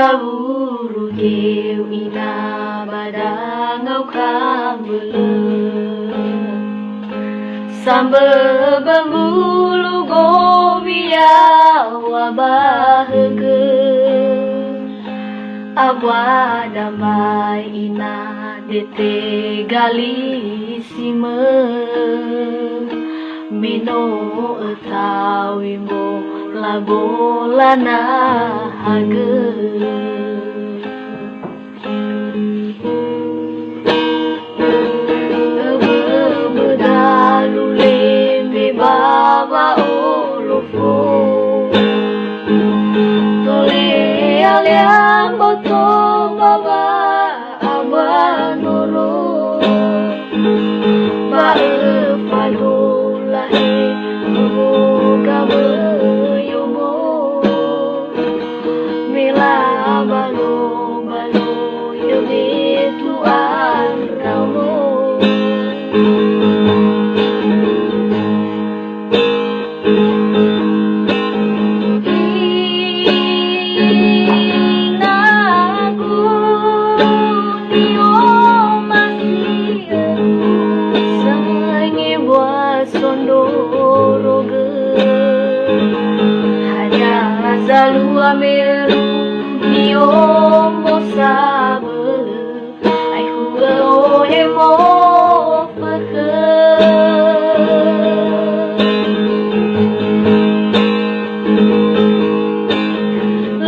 saburu geu ina badangau kambele sambe bembulu gobia wabahege abwa damai ina dete galisime mino etawimo labolana hage bedalu lembe baba olofo tole aliam boto baba abanolo ba fadola moga yomo mila balo balo yomi tu araulo Zalu ameru niomo sabe ai hua o he mo peke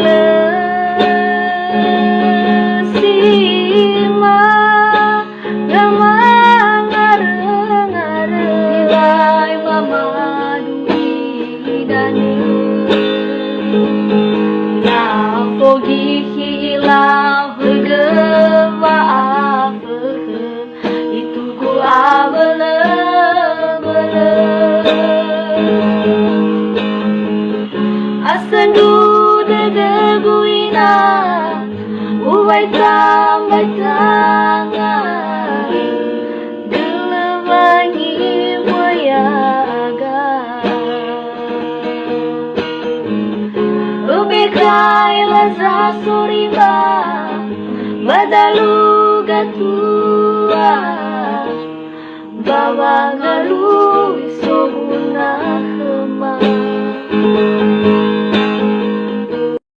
le sima gama ngare lai mama dui dane Fogi hilang bergema apa itu ku abele asendu dedeguina ubai tambah tangan gelebangi moyaga ubikai laza suriba badalu gatua bawa ngalu sobuna